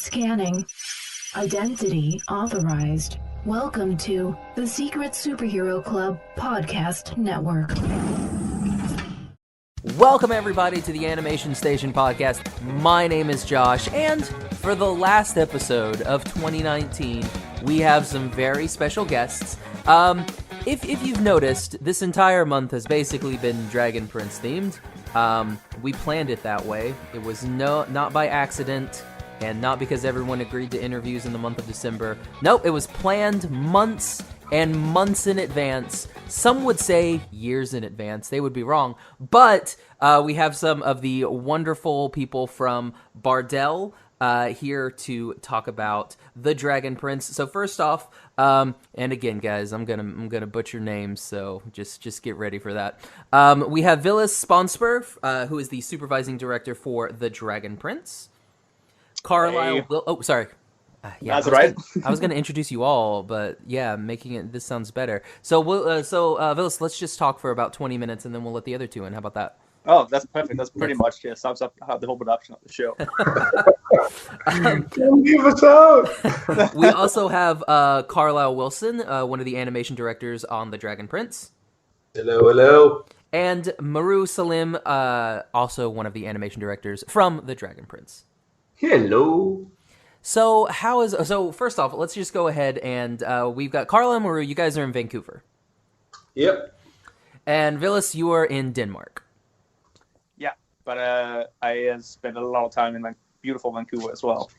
Scanning. Identity authorized. Welcome to the Secret Superhero Club Podcast Network. Welcome everybody to the Animation Station Podcast. My name is Josh, and for the last episode of 2019, we have some very special guests. If you've noticed, this entire month has basically been Dragon Prince themed. We planned it that way. It was not by accident, and not because everyone agreed to interviews in the month of December. Nope, it was planned months and months in advance. Some would say years in advance. They would be wrong. But we have some of the wonderful people from Bardel here to talk about the Dragon Prince. So first off, and again, guys, I'm gonna butcher names, so just get ready for that. We have Villads Spangsberg, who is the Supervising Director for the Dragon Prince. Carlyle. Sorry. Yeah, that's right. I was going to introduce you all, but yeah, this sounds better. So, Villads, let's just talk for about 20 minutes, and then we'll let the other two in. How about that? Oh, that's perfect. That's pretty much sums up the whole production of the show. Don't give us out. We also have Carlyle Wilson, one of the animation directors on The Dragon Prince. Hello. And Meruan Salim, also one of the animation directors from The Dragon Prince. Hello. So first off, let's just go ahead and we've got Carla and Meru. You guys are in Vancouver. Yep. And Villads, you are in Denmark. Yeah, but I spent a lot of time in beautiful Vancouver as well.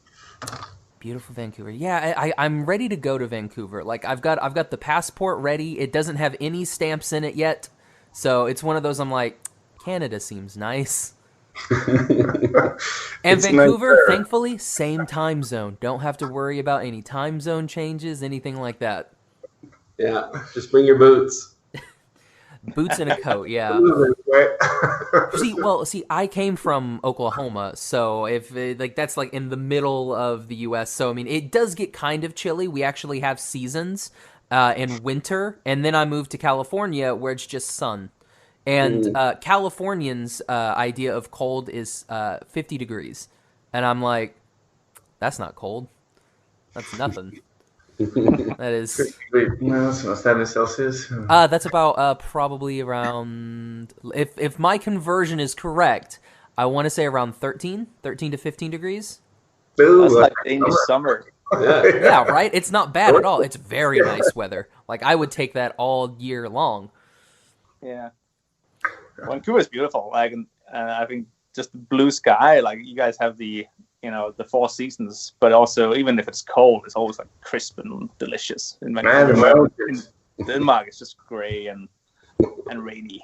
Beautiful Vancouver. Yeah, I'm ready to go to Vancouver. Like I've got the passport ready. It doesn't have any stamps in it yet, so it's one of those. I'm like, Canada seems nice. And Vancouver, nice, thankfully, same time zone. Don't have to worry about any time zone changes, anything like that. Yeah, just bring your boots. Boots and a coat, yeah. See, I came from Oklahoma, so that's like in the middle of the U.S. So I mean, it does get kind of chilly. We actually have seasons in winter, and then I moved to California where it's just sun. And Californians' idea of cold is 50 degrees. And I'm like, that's not cold. That's nothing. That is... No, what's that in Celsius? That's about probably around... If my conversion is correct, I want to say around 13 to 15 degrees. That's like English summer. Yeah, right? It's not bad at all. It's very nice weather. Like, I would take that all year long. Yeah. Vancouver is beautiful. Like, I think just the blue sky. Like, you guys have the four seasons, but also even if it's cold, it's always like crisp and delicious. In Vancouver, in Denmark, it's just gray and rainy.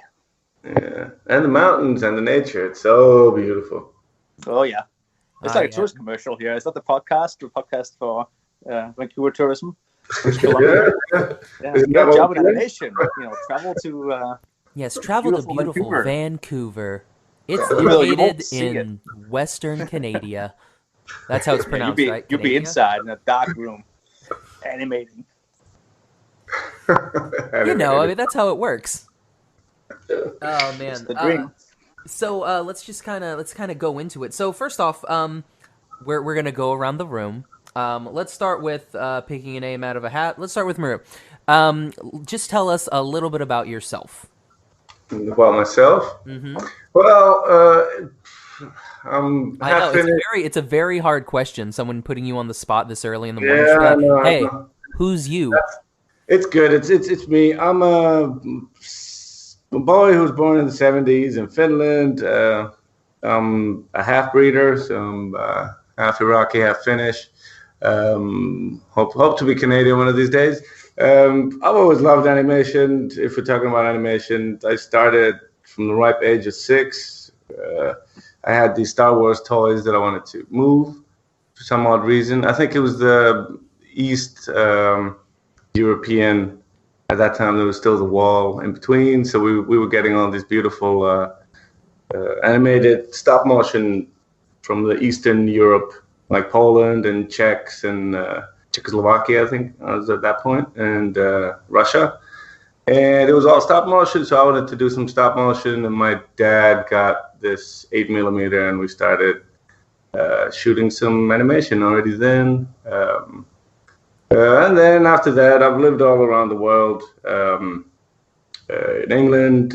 Yeah, and the mountains and the nature. It's so beautiful. Oh yeah, it's like a tourist commercial here. Is that the podcast for Vancouver tourism? Yeah. Good job in animation. Travel to. Yes, travel to beautiful Vancouver. It's located in Western Canada. That's how it's pronounced, right? You'll be inside in a dark room, animating. That's how it works. Oh man, it's the dream. So let's kind of go into it. So first off, we're gonna go around the room. Let's start with picking a name out of a hat. Let's start with Meru. Just tell us a little bit about yourself. About myself? Mm-hmm. Well, I know it's a very hard question. Someone putting you on the spot this early in the morning. Yeah, hey, who's you? It's good. It's me. I'm a boy who was born in the 70s in Finland. I'm a half breeder, so I'm half Iraqi, half Finnish. Hope to be Canadian one of these days. I've always loved animation. If we're talking about animation, I started from the ripe age of 6. I had these Star Wars toys that I wanted to move for some odd reason. I think it was the East European. At that time, there was still the wall in between, so we were getting all these beautiful animated stop motion from the Eastern Europe, like Poland and Czechs and Czechoslovakia, I think I was at that point, and Russia. And it was all stop motion, so I wanted to do some stop motion, and my dad got this 8mm, and we started shooting some animation already then. And then after that, I've lived all around the world. In England,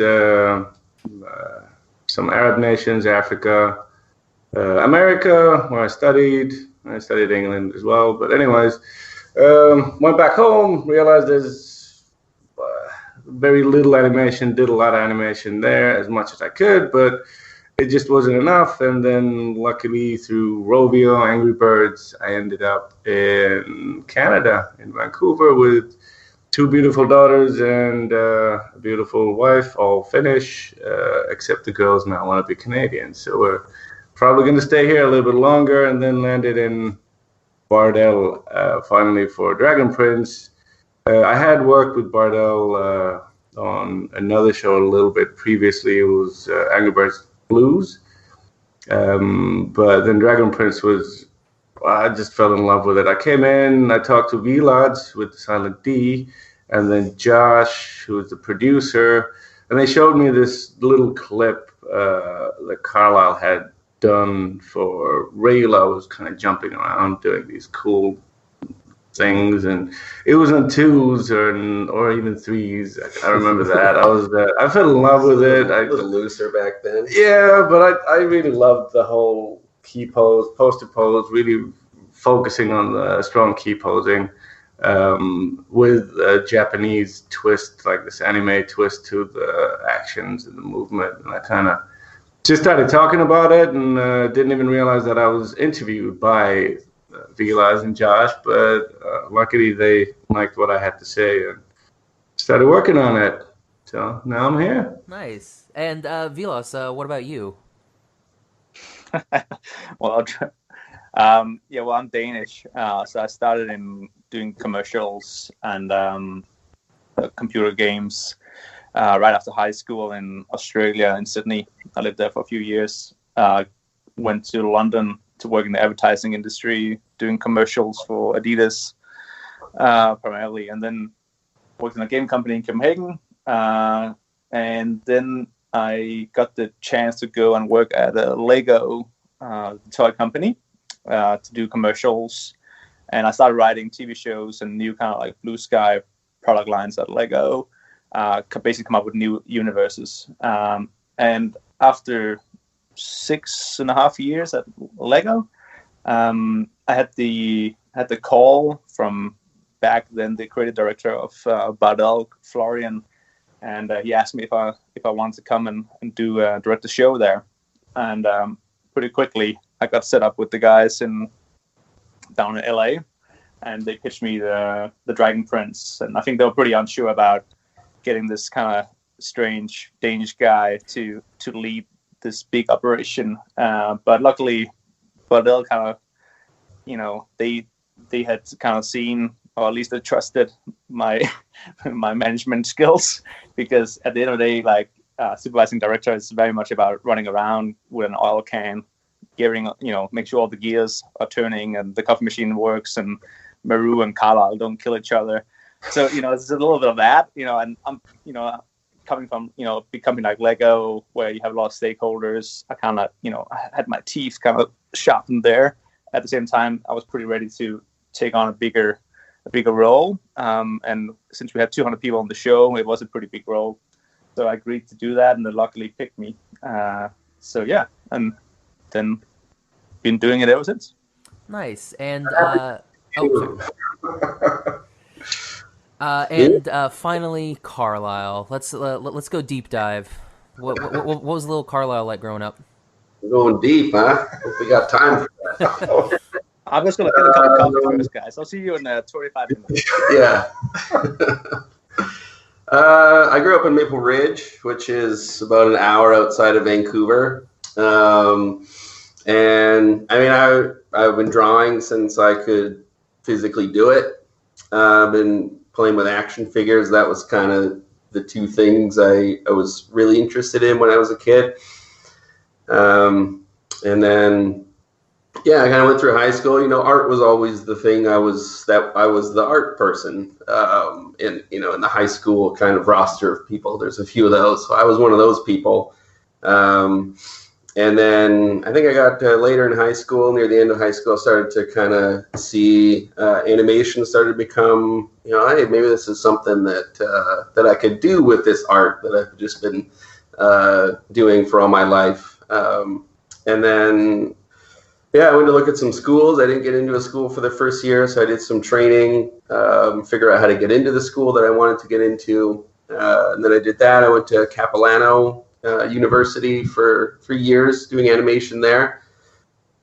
some Arab nations, Africa, America, where I studied. I studied England as well. But anyways, went back home, realized there's very little animation, did a lot of animation there as much as I could, but it just wasn't enough. And then luckily through Rovio, Angry Birds, I ended up in Canada, in Vancouver, with 2 beautiful daughters and a beautiful wife, all Finnish, except the girls now want to be Canadian. So we're probably going to stay here a little bit longer, and then landed in Bardel finally for Dragon Prince. I had worked with Bardel on another show a little bit previously. It was Angry Birds Blues. But then Dragon Prince I just fell in love with it. I came in, I talked to Villads with the silent D, and then Josh, who was the producer, and they showed me this little clip that Carlyle had done for Rayla. Was kind of jumping around doing these cool things, and it was on 2s or even 3s. I remember that. I fell in love with it. A little looser back then. Yeah, but I really loved the whole key pose, poster pose, really focusing on the strong key posing with a Japanese twist, like this anime twist to the actions and the movement. And I kind of just started talking about it, and didn't even realize that I was interviewed by Villads and Josh, but luckily they liked what I had to say and started working on it. So now I'm here. Nice. And Villads, what about you? Well, I'll try. I'm Danish, so I started in doing commercials and computer games right after high school in Australia, in Sydney. I lived there for a few years. Went to London to work in the advertising industry, doing commercials for Adidas primarily, and then worked in a game company in Copenhagen. And then I got the chance to go and work at a Lego toy company to do commercials. And I started writing TV shows and new kind of like blue sky product lines at Lego, basically come up with new universes. And after 6.5 years at Lego, I had the call from back then the creative director of Bardel, Florian, and he asked me if I wanted to come and do direct a show there. And pretty quickly I got set up with the guys down in LA, and they pitched me the Dragon Prince, and I think they were pretty unsure about getting this kind of strange Danish guy to lead this big operation. But luckily, Bardel kind of, they had kind of seen, or at least they trusted my management skills, because at the end of the day, like supervising director is very much about running around with an oil can, gearing, make sure all the gears are turning and the coffee machine works and Meruan and Carlyle don't kill each other. So, it's a little bit of that, and I'm, coming from, a big company like Lego, where you have a lot of stakeholders, I kind of, I had my teeth kind of sharpened there. At the same time, I was pretty ready to take on a bigger role. And since we had 200 people on the show, it was a pretty big role. So I agreed to do that, and they luckily picked me. So yeah, and then been doing it ever since. Nice. And finally, Carlyle. Let's go deep dive. What was the little Carlyle like growing up? We're going deep, huh? Hope we got time for that. I'm just going to get a cup of coffee first, guys. I'll see you in 25 minutes. Yeah. I grew up in Maple Ridge, which is about an hour outside of Vancouver. And I mean, I've been drawing since I could physically do it. I've been playing with action figures. That was kind of the two things I was really interested in when I was a kid. And then, yeah, I kind of went through high school. Art was always the thing. I was the art person in the high school kind of roster of people. There's a few of those. So I was one of those people. And then I think I got later in high school, near the end of high school, I started to kind of see animation started to become, hey, maybe this is something that I could do with this art that I've just been doing for all my life. And then, I went to look at some schools. I didn't get into a school for the first year, so I did some training, figure out how to get into the school that I wanted to get into. And then I did that. I went to Capilano University for 3 years doing animation there.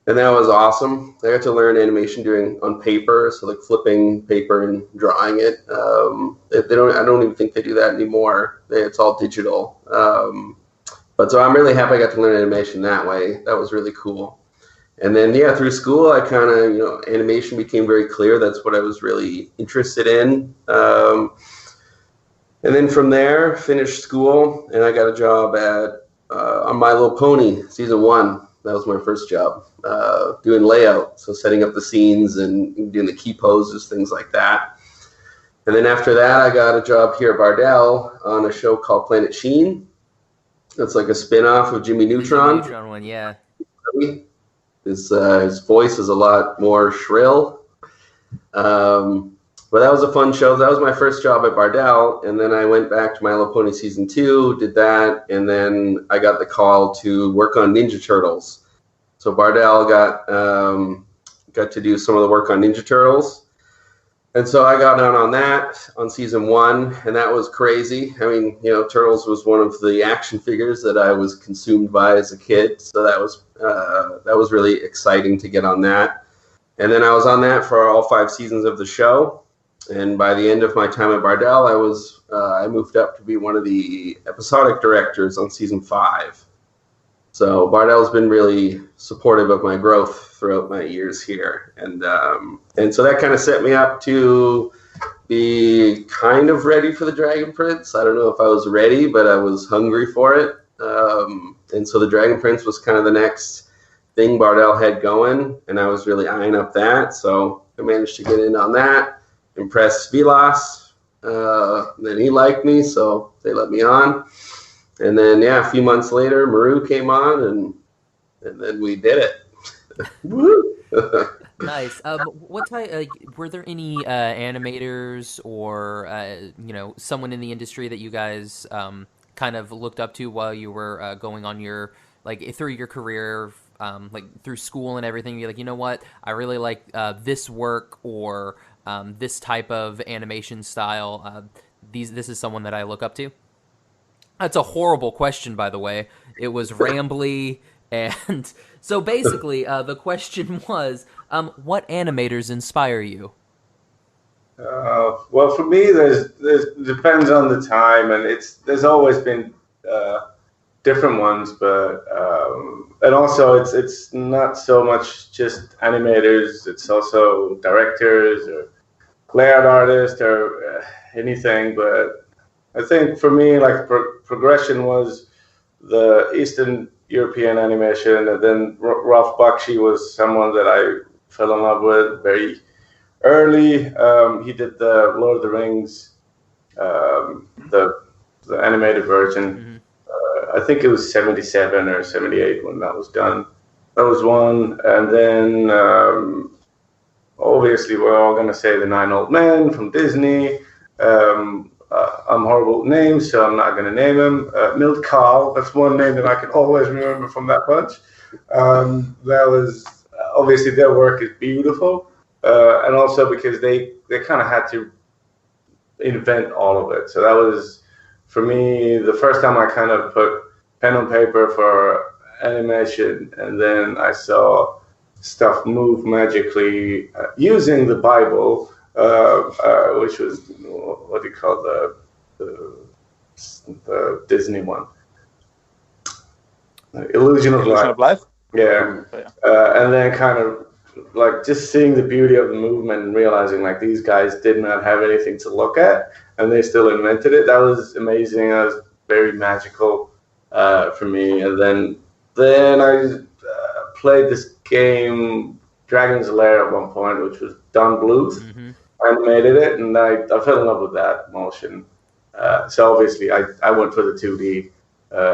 And that was awesome. I got to learn animation doing on paper, so like flipping paper and drawing it. I don't even think they do that anymore. It's all digital. But so I'm really happy I got to learn animation that way. That was really cool. And then, through school, I kind of, animation became very clear. That's what I was really interested in. And then from there, finished school, and I got a job at on My Little Pony season 1. That was my first job, doing layout, so setting up the scenes and doing the key poses, things like that. And then after that, I got a job here at Bardel on a show called Planet Sheen. That's like a spin-off of Jimmy Neutron. Jimmy Neutron one, yeah. His voice is a lot more shrill. But that was a fun show. That was my first job at Bardel, and then I went back to My Little Pony season 2, did that, and then I got the call to work on Ninja Turtles. So Bardel got to do some of the work on Ninja Turtles, and so I got on that on season 1, and that was crazy. I mean, Turtles was one of the action figures that I was consumed by as a kid, so that was really exciting to get on that. And then I was on that for all 5 seasons of the show. And by the end of my time at Bardel, I moved up to be one of the episodic directors on season 5. So Bardel's been really supportive of my growth throughout my years here, and so that kind of set me up to be kind of ready for the Dragon Prince. I don't know if I was ready, but I was hungry for it. And so the Dragon Prince was kind of the next thing Bardel had going, and I was really eyeing up that. So I managed to get in on that. Impressed Villads, then he liked me, so they let me on. And then, a few months later, Meru came on, and then we did it. Woo! Nice. What type? Were there any animators or someone in the industry that you guys kind of looked up to while you were going on your through your career, through school and everything? You're like, you know what? I really like this work or this type of animation style. This is someone that I look up to. That's a horrible question, by the way. It was rambly, and so basically, the question was, what animators inspire you? Well, for me, there's depends on the time, and there's always been different ones, but and also it's not so much just animators. It's also directors or layout artists or anything. But I think for me, progression was the Eastern European animation, and then Ralph Bakshi was someone that I fell in love with very early. He did the Lord of the Rings, the animated version. Mm-hmm. I think it was 77 or 78 when that was done. That was one. And then obviously we're all going to say the 9 Old Men from Disney. I'm horrible with names, so I'm not going to name him. Milt Kahl, that's one name that I can always remember from that bunch. That was, obviously their work is beautiful. And also because they kind of had to invent all of it. So that was, for me, the first time I kind of put pen on paper for animation, and then I saw stuff move magically using the Bible, which was, what do you call the Disney one? Illusion of Life. Yeah. And then kind of just seeing the beauty of the movement and realizing these guys did not have anything to look at and they still invented it. That was amazing. That was very magical for me. And then I played this game, Dragon's Lair, at one point, which was Don Bluth. Mm-hmm. Animated it, and I fell in love with that motion. So obviously I went for the 2D.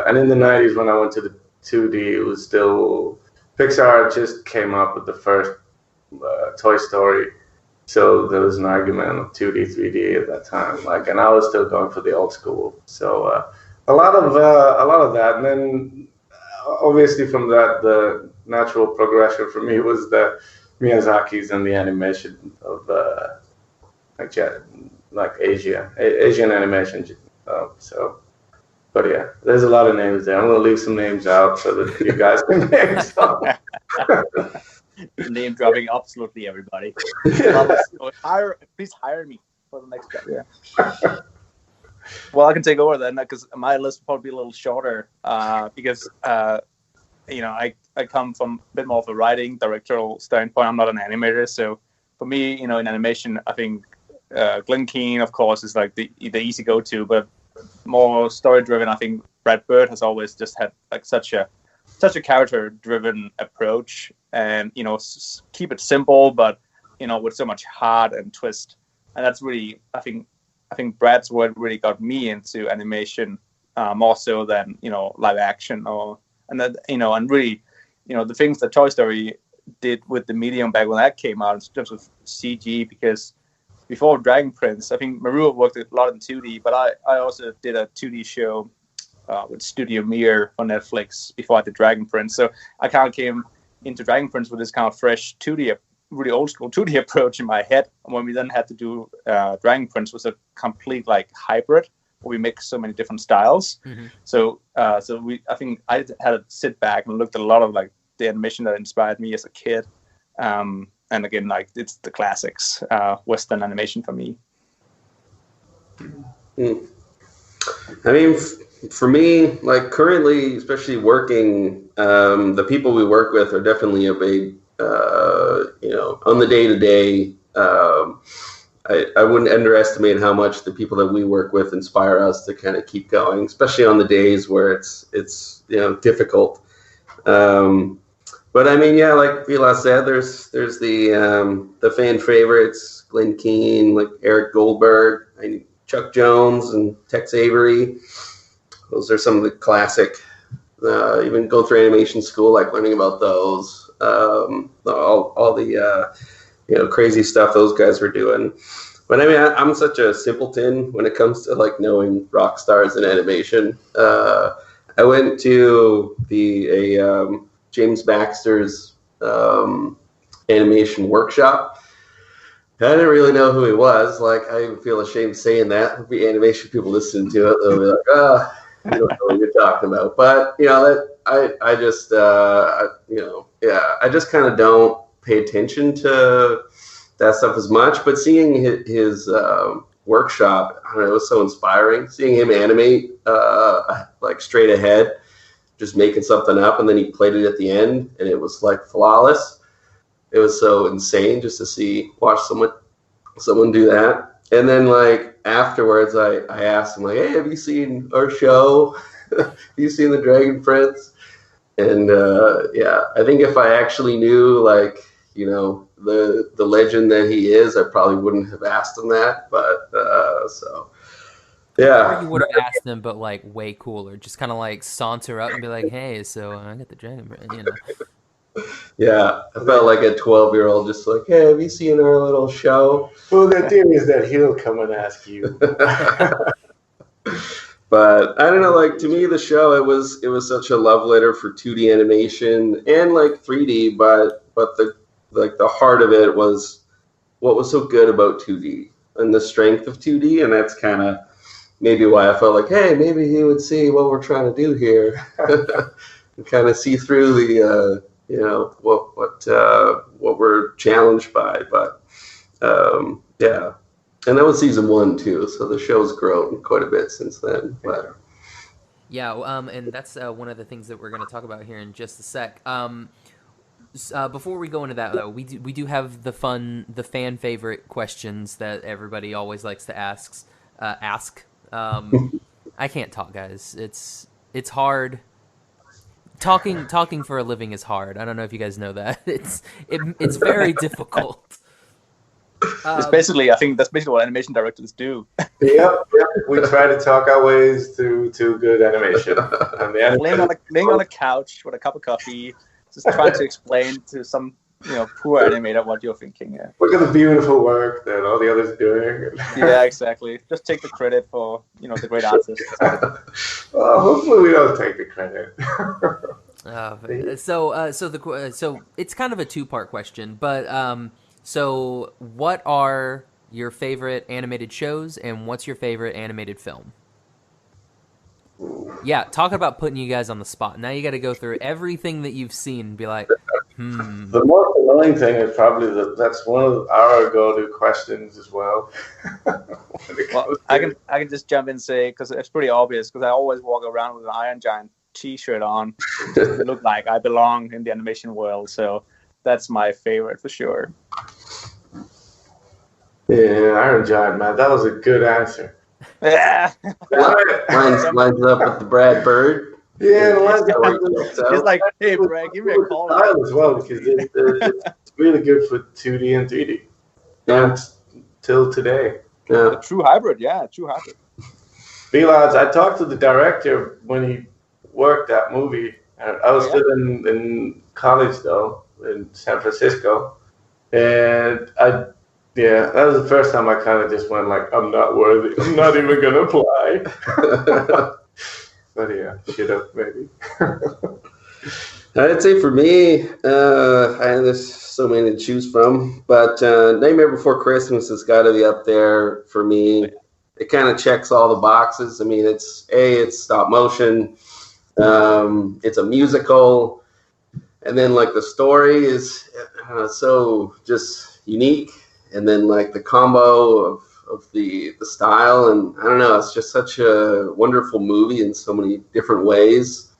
And in the 90s when I went to 2D. It was still Pixar just came up with the first Toy Story, so there was an argument of 2D, 3D at that time. Like, and I was still going for the old school. So a lot of that, and then obviously from that, the natural progression for me was the Miyazaki's and the animation of like Asian animation. So, but yeah, there's a lot of names there. I'm gonna leave some names out so that you guys can make some. Name dropping absolutely everybody. Please hire me for the next job. Yeah. Well, I can take over then because my list will probably be a little shorter because I come from a bit more of a writing directorial standpoint. I'm not an animator, so for me, in animation, I think Glenn Keane, of course, is like the easy go-to, but more story-driven. I think Brad Bird has always just had like such a character-driven approach, and keep it simple, but with so much heart and twist. And that's really, I think Brad's what really got me into animation more so than live action and really the things that Toy Story did with the medium back when that came out in terms of CG, because before Dragon Prince, I think Meruan worked a lot in 2D, but I also did a 2D show with Studio Mir on Netflix before I did Dragon Prince. So I kind of came into Dragon Prince with this kind of fresh 2D, really old school 2D approach in my head. And when we then had to do Dragon Prince was a complete like hybrid where we mixed so many different styles. Mm-hmm. So I think I had to sit back and looked at a lot of like the animation that inspired me as a kid. And again, like it's the classics, Western animation for me. I mean, for me, like currently, especially working, the people we work with are definitely a big, on the day-to-day. I wouldn't underestimate how much the people that we work with inspire us to kind of keep going, especially on the days where it's difficult. But I mean, yeah, like Villads said, there's the fan favorites, Glenn Keane, like Eric Goldberg, Chuck Jones, and Tex Avery. Those are some of the classic. Even go through animation school, like learning about those, all the crazy stuff those guys were doing. But I mean, I'm such a simpleton when it comes to like knowing rock stars in animation. I went to a James Baxter's animation workshop. I didn't really know who he was. Like, I feel ashamed saying that. There'll be animation people listening to it. They'll be like, you don't know what you're talking about. But, I just kind of don't pay attention to that stuff as much. But seeing his workshop, I don't know, it was so inspiring. Seeing him animate like straight ahead, just making something up, and then he played it at the end, and it was like flawless. It was so insane just to watch someone do that. And then like afterwards, I asked him like, "Hey, have you seen our show? Have you seen the Dragon Prince?" And I think if I actually knew like the legend that he is, I probably wouldn't have asked him that. But yeah. Or you would have asked them, but like way cooler, just kind of like saunter up and be like, "Hey, so I got the Dragon Prince," Yeah, I felt like a 12-year-old, just like, "Hey, have you seen our little show?" Well, the theory is that he'll come and ask you. But I don't know, like to me, the show it was such a love letter for 2D animation and like 3D, but the heart of it was what was so good about 2D and the strength of 2D, and that's kind of maybe why I felt like, hey, maybe he would see what we're trying to do here, and kind of see through the what we're challenged by. But and that was season 1 too, so the show's grown quite a bit since then. But and that's one of the things that we're going to talk about here in just a sec. Before we go into that, though, we do have the fan favorite questions that everybody always likes to ask. I can't talk, guys. It's hard. Talking for a living is hard. I don't know if you guys know that. It's very difficult. It's basically, I think that's basically what animation directors do. Yep. We try to talk our ways to good animation. And laying on a couch with a cup of coffee, just trying to explain to some poor animator what you're thinking. Yeah. Look at the beautiful work that all the others are doing. Yeah, exactly. Just take the credit for the great artist. Well, hopefully we don't take the credit. So it's kind of a two-part question, but so what are your favorite animated shows and what's your favorite animated film? Yeah, talk about putting you guys on the spot. Now you got to go through everything that you've seen and be like, The most annoying thing is probably that's one of our go-to questions as well. Well, I can just jump in and say, because it's pretty obvious, because I always walk around with an Iron Giant T-shirt on to look like I belong in the animation world. So that's my favorite for sure. Yeah, Iron Giant, man, that was a good answer. Yeah, lines up with the Brad Bird. Yeah, it's like, hey, Brad, give me a call. As well, because it's really good for 2D and 3D. Yeah. Till today. Yeah. A true hybrid, true hybrid. Villads, I talked to the director when he worked that movie. I was still in college though, in San Francisco, and that was the first time I kind of just went like, I'm not worthy. I'm not even gonna apply. But yeah, should have maybe. I'd say for me, there's so many to choose from, but Nightmare Before Christmas has got to be up there for me. It kind of checks all the boxes. I mean, it's stop motion, it's a musical, and then like the story is so just unique, and then like the combo of the style, and I don't know, it's just such a wonderful movie in so many different ways.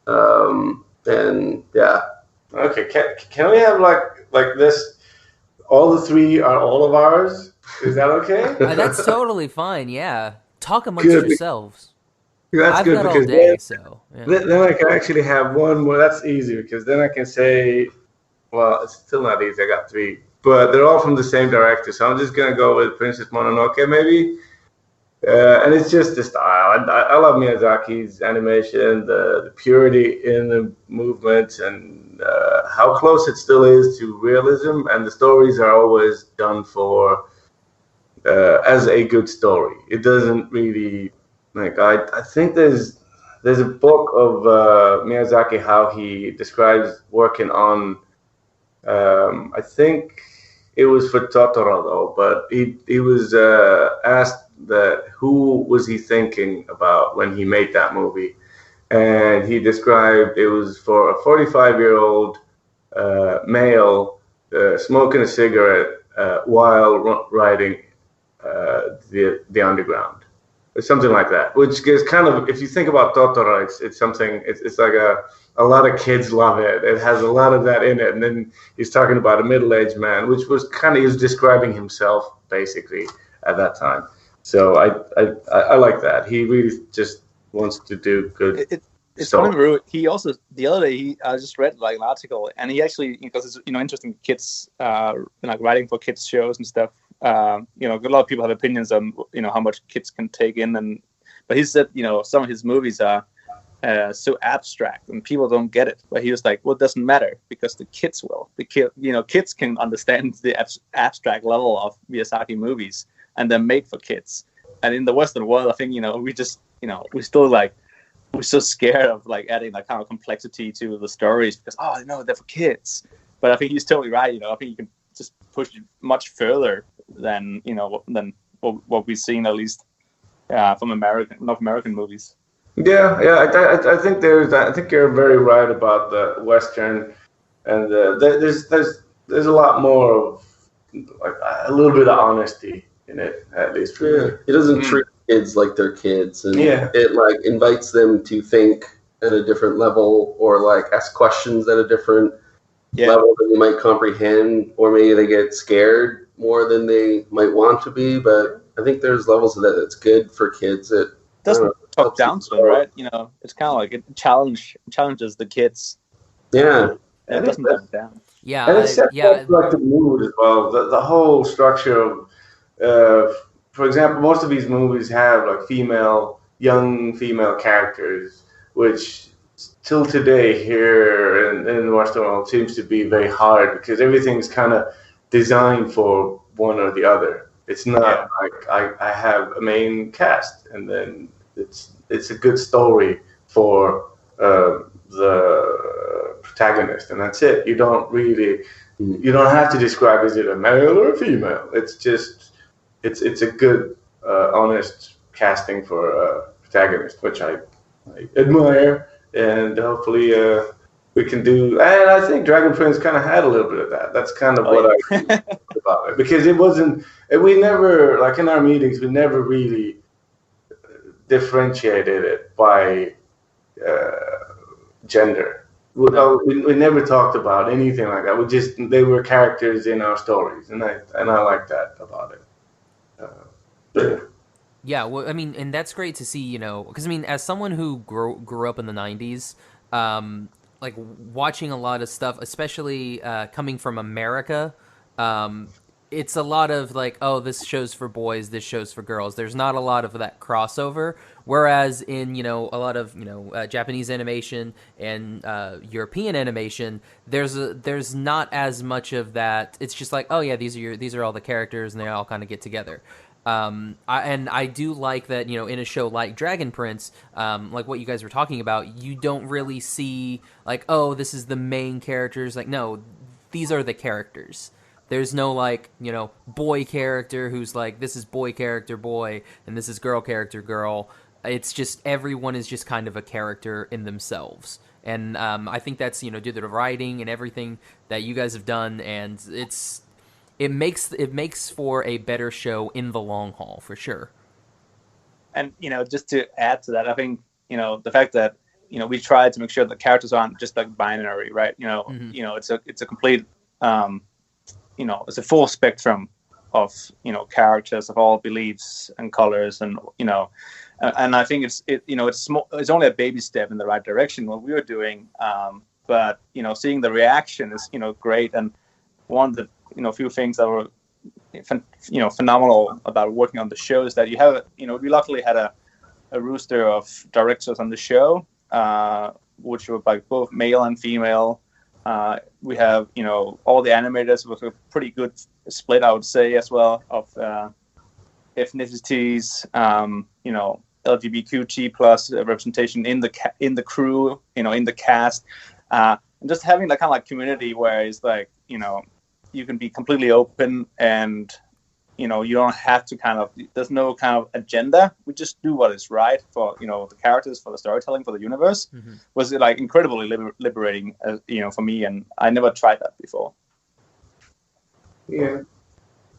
And yeah. Okay, can we have like this? All the three are all of ours. Is that okay? That's totally fine. Yeah, talk amongst yourselves. That's I've good got because all day, so yeah. Then I can actually have one more. That's easy because then I can say, well, it's still not easy. I got three, but they're all from the same director. So I'm just gonna go with Princess Mononoke, maybe. And it's just the style. I love Miyazaki's animation, the purity in the movements, and how close it still is to realism. And the stories are always done for as a good story. It doesn't really I think there's a book of Miyazaki how he describes working on. I think it was for Totoro though, but he was asked that who was he thinking about when he made that movie, and he described it was for a 45-year-old male smoking a cigarette while riding the underground, or something like that. Which is kind of, if you think about Totoro, it's something. It's like a lot of kids love it. It has a lot of that in it, and then he's talking about a middle-aged man, which was kind of, he was describing himself basically at that time. So I like that. He really just wants to do good. It's funny, Meru. He also, the other day, I just read like an article, and he actually, because it's interesting, kids like writing for kids shows and stuff. A lot of people have opinions on how much kids can take in, but he said some of his movies are so abstract and people don't get it. But he was like, well, it doesn't matter because the kids will. Kids can understand the abstract level of Miyazaki movies, and they're made for kids. And in the Western world, I think we just we still we're so scared of like adding that kind of complexity to the stories because they're for kids. But I think he's totally right. I think you can just push it much further than what we've seen, at least from North American movies. Yeah. I think I think you're very right about the Western, and there's a lot more of like a little bit of honesty in it, at least for me. It doesn't treat kids like they're kids, and it like invites them to think at a different level, or like ask questions at a different level that they might comprehend, or maybe they get scared more than they might want to be. But I think there's levels of that that's good for kids. It doesn't talk down to them, right? It's kind of like it challenges the kids. Yeah, it doesn't talk down. Yeah, And it sets up like the mood as well. The whole structure of, for example, most of these movies have like young female characters, which till today here in the Western world seems to be very hard because everything's kind of designed for one or the other. It's not like I have a main cast and then it's a good story for the protagonist and that's it. You don't have to describe is it a male or a female. It's just it's a good honest casting for a protagonist, which I admire, and hopefully we can do. And I think Dragon Prince kind of had a little bit of that. That's kind of what I thought about it, because it wasn't. We never, like in our meetings, we never really differentiated it by gender. We never talked about anything like that. They were characters in our stories, and I like that about it. Yeah, well, I mean, and that's great to see, because I mean, as someone who grew up in the 90s, like watching a lot of stuff, especially coming from America, it's a lot of like, oh, this show's for boys, this show's for girls. There's not a lot of that crossover. Whereas in, a lot of, Japanese animation and European animation, there's not as much of that. It's just like, oh yeah, these are all the characters and they all kind of get together. I do like that, in a show like Dragon Prince, like what you guys were talking about, you don't really see like, oh, this is the main characters. Like, no, these are the characters. There's no like, boy character who's like, this is boy character boy and this is girl character girl. It's just everyone is just kind of a character in themselves. And I think that's, due to the writing and everything that you guys have done, and it makes for a better show in the long haul, for sure. And, just to add to that, I think, the fact that, we tried to make sure the characters aren't just like binary, right? It's a complete, it's a full spectrum of, characters of all beliefs and colors, and, and I think it's only a baby step in the right direction, what we were doing. But, seeing the reaction is, great. And one of the, few things that were, phenomenal about working on the show is that you have, we luckily had a rooster of directors on the show, which were like both male and female. We have, all the animators with a pretty good split, I would say, as well, of ethnicities, LGBTQ plus representation in the crew, in the cast, and just having that kind of like community where it's like, you can be completely open and, you don't have to there's no kind of agenda. We just do what is right for, the characters, for the storytelling, for the universe. Mm-hmm. Was like incredibly liberating, for me. And I never tried that before. Yeah.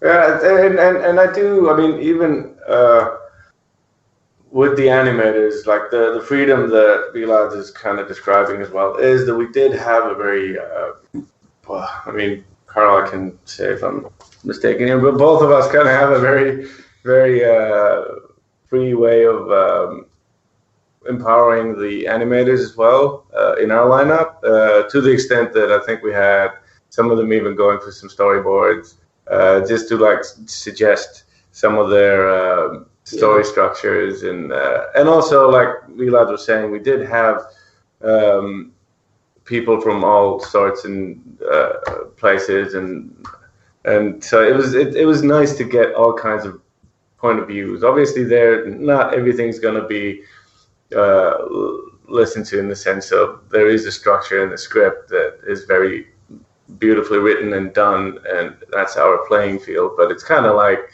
And I do, I mean, even with the animators, like the freedom that Villads is kind of describing as well, is that we did have a very, Carl, I can say if I'm mistaken here, but both of us kind of have a very, very free way of empowering the animators as well in our lineup, to the extent that I think we had some of them even going for some storyboards, just to like suggest some of their story structures, and also like Villads was saying, we did have people from all sorts and places, and so it was nice to get all kinds of point of views. Obviously, not everything's going to be listened to in the sense of there is a structure in the script that is very beautifully written and done, and that's our playing field. But it's kind of like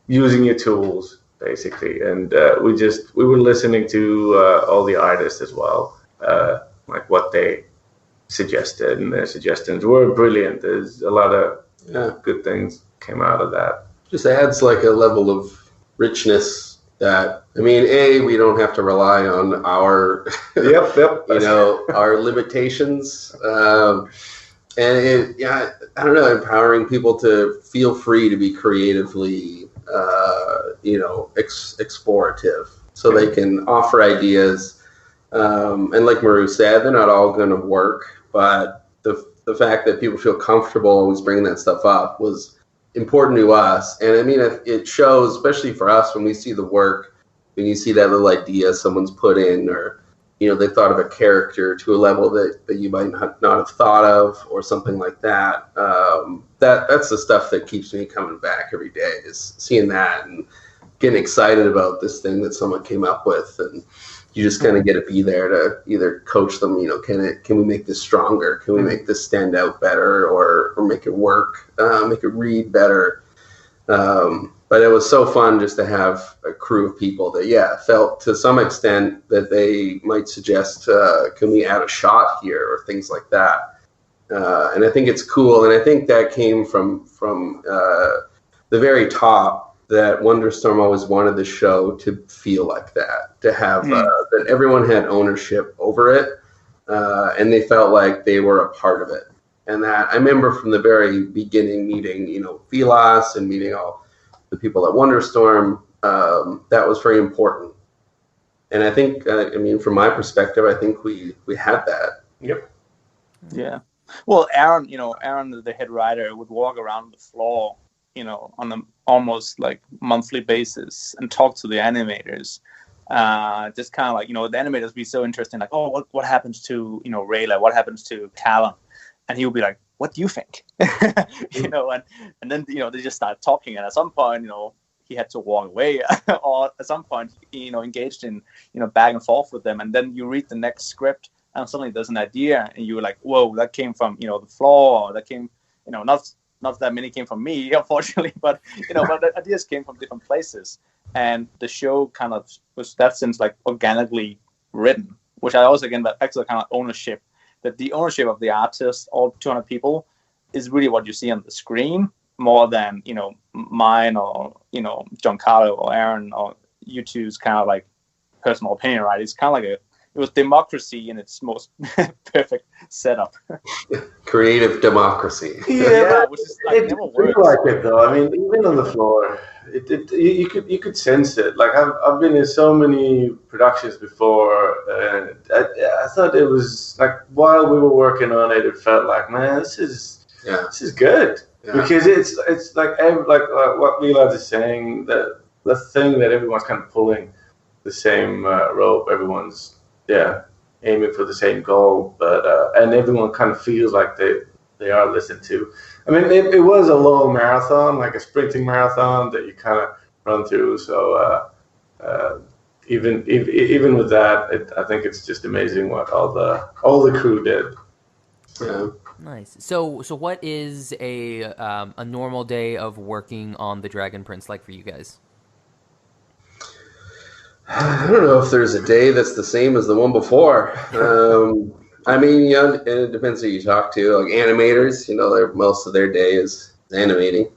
using your tools basically, and we were listening to all the artists as well, like what they suggested, and their suggestions were brilliant. There's a lot of good things came out of that. Just adds like a level of richness that, I mean, we don't have to rely on our our limitations, and I don't know, empowering people to feel free to be creatively explorative, so they can offer ideas. And like Meru said, they're not all going to work, but the the fact that people feel comfortable always bringing that stuff up was important to us. And I mean, it shows, especially for us, when we see the work, when you see that little idea someone's put in, or, you know, they thought of a character to a level that you might not have thought of, or something like that. That's the stuff that keeps me coming back every day, is seeing that and getting excited about this thing that someone came up with. And you just kind of get to be there to either coach them, you know, can we make this stronger? Can we make this stand out better, or make it work, make it read better? But it was so fun just to have a crew of people that, felt to some extent that they might suggest, can we add a shot here, or things like that. And I think it's cool. And I think that came from the very top, that Wonderstorm always wanted the show to feel like that, to have that everyone had ownership over it, and they felt like they were a part of it. And that I remember from the very beginning meeting, you know, Villads and meeting all the people at Wonderstorm, that was very important. And I think, I mean, from my perspective, I think we had that. Yep. Yeah. Well, Aaron, the head writer, would walk around the floor, you know, on an almost like monthly basis and talk to the animators. Just kind of like, you know, the animators be so interested, like, oh, what happens to, you know, Rayla? What happens to Callum? And he would be like, what do you think? You know, and then, you know, they just start talking. And at some point, you know, he had to walk away, or at some point, you know, engaged in, you know, back and forth with them. And then you read the next script, and suddenly there's an idea, and you're like, whoa, that came from, you know, the floor, or that came, you know, not that many came from me, unfortunately, but, you know, but the ideas came from different places. And the show kind of was, that sense, like organically written, which I also, again, back to the kind of ownership, that the ownership of the artist, all 200 people, is really what you see on the screen, more than, you know, mine, or, you know, John Carlo or Aaron or you two's kind of like personal opinion, right? It's kind of like it was democracy in its most perfect setup. Creative democracy. Yeah, which is like, it never feels works. like it though. I mean, even on the floor, you could sense it. Like I've been in so many productions before, and I thought it was like, while we were working on it, it felt like, man, this is good. Yeah. Because it's like what Villads is saying, that the thing that everyone's kind of pulling the same rope, everyone's aiming for the same goal, but and everyone kind of feels like they are listened to. I mean, it was a long marathon, like a sprinting marathon that you kind of run through. So even with that, I think it's just amazing what all the crew did. Yeah. Nice. So what is a normal day of working on the Dragon Prince like for you guys? I don't know if there's a day that's the same as the one before. I mean, it depends who you talk to. Like animators, you know, most of their day is animating.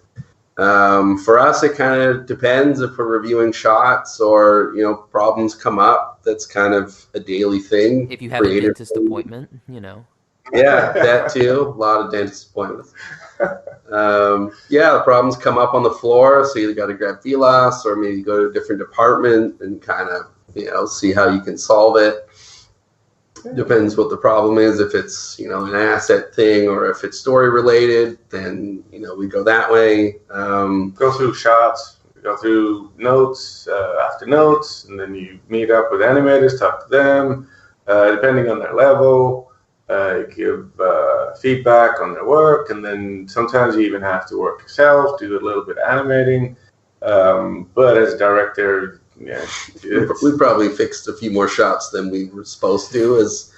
For us, it kind of depends if we're reviewing shots or, you know, problems come up. That's kind of a daily thing. If you have a dentist appointment, you know. Yeah, that too. A lot of dentist appointments. The problems come up on the floor, so you either got to grab Villads or maybe go to a different department and kind of, you know, see how you can solve it. Depends what the problem is. If it's, you know, an asset thing, or if it's story related, then, you know, we go that way. Go through shots, go through notes after notes, and then you meet up with animators, talk to them, depending on their level. Give feedback on their work, and then sometimes you even have to work yourself, do a little bit of animating. But as a director, we probably fixed a few more shots than we were supposed to as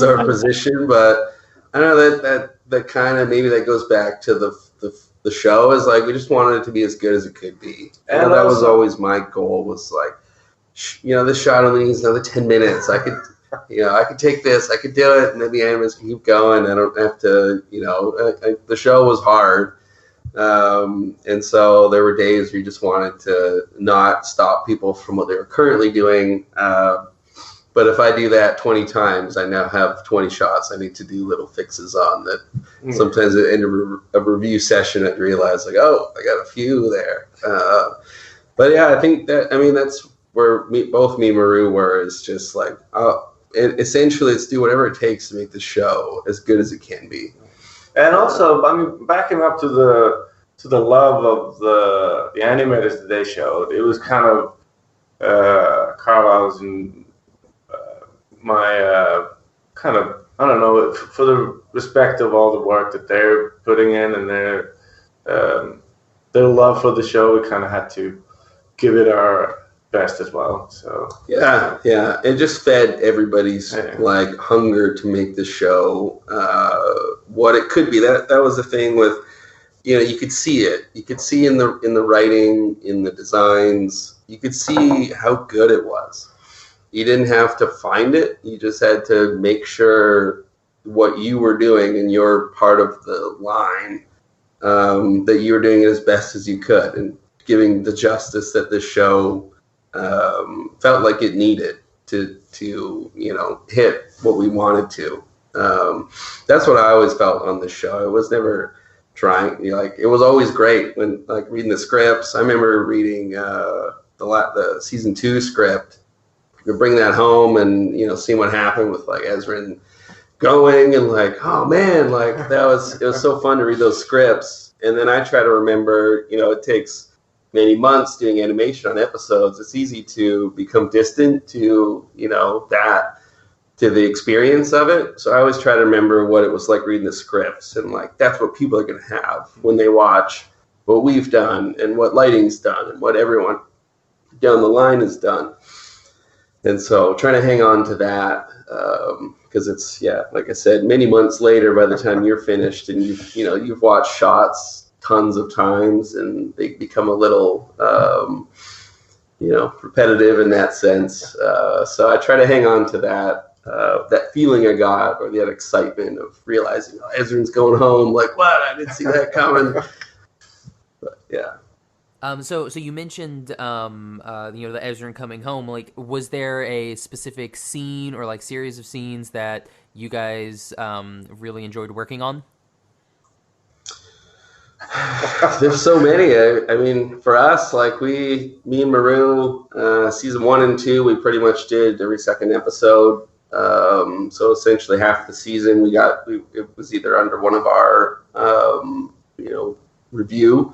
our position. But I don't know, that kind of, maybe that goes back to the show, is like, we just wanted it to be as good as it could be. And that was always my goal, was like, you know, this shot only needs another 10 minutes. I could take this, I could do it, and then the animators can keep going. I don't have to, you know, the show was hard. And so there were days where you just wanted to not stop people from what they were currently doing. But if I do that 20 times, I now have 20 shots I need to do little fixes on that. Sometimes at the end of a review session, I realize, like, oh, I got a few there. But yeah, I think that, I mean, that's where both me and Meru were, is just like, essentially, let's do whatever it takes to make the show as good as it can be. And also, I mean, backing up to the love of the animators that they showed, it was kind of Carlyle's and my kind of, I don't know, for the respect of all the work that they're putting in and their love for the show, we kind of had to give it our best as well. So yeah, it just fed everybody's like hunger to make the show what it could be. That was the thing with, you know, you could see it. You could see in the writing, in the designs, you could see how good it was. You didn't have to find it. You just had to make sure what you were doing and your part of the line, that you were doing it as best as you could and giving the justice that the show felt like it needed to you know, hit what we wanted to. That's what I always felt on the show. It was never trying, you know, like, it was always great when, like, reading the scripts. I remember reading the season 2 script. You could bring that home and, you know, seeing what happened with like Ezra going, and like, oh man, like it was so fun to read those scripts. And then I try to remember, you know, it takes many months doing animation on episodes. It's easy to become distant to, you know, to the experience of it. So I always try to remember what it was like reading the scripts, and like, that's what people are going to have when they watch what we've done and what lighting's done and what everyone down the line has done. And so trying to hang on to that, because it's, like I said, many months later, by the time you're finished and you've watched shots tons of times, and they become a little, repetitive in that sense. So I try to hang on to that feeling I got, or that excitement of realizing, oh, Ezra's going home. Like, what? I didn't see that coming. But yeah. So you mentioned, the Ezra coming home. Like, was there a specific scene or like series of scenes that you guys really enjoyed working on? There's so many. I mean, for us, like me and Meru, season 1 and 2, we pretty much did every second episode. So essentially half the season it was either under one of our, review.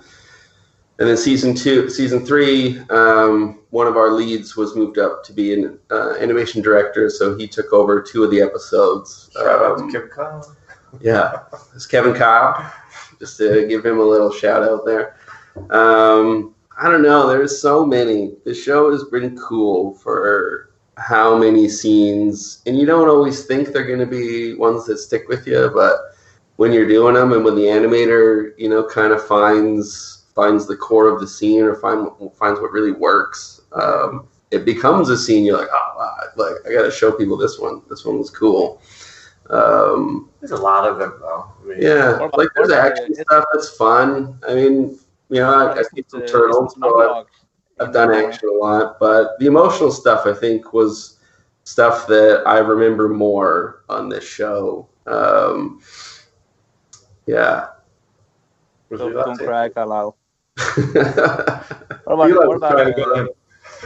And then season 3, one of our leads was moved up to be an animation director, so he took over 2 of the episodes. Shout out to Kevin Kyle. Yeah, it's Kevin Kyle. Just to give him a little shout out there. I don't know. There's so many. The show has been cool for how many scenes, and you don't always think they're going to be ones that stick with you, but when you're doing them, and when the animator, kind of finds the core of the scene, or finds what really works, it becomes a scene you're like, oh wow, like I got to show people this one. This one was cool. There's a lot of them though. I mean, like there's action stuff that's fun. I mean, I see some Turtles, so I've done action a lot, but the emotional stuff I think was stuff that I remember more on this show. Don't cry, Carlyle. What about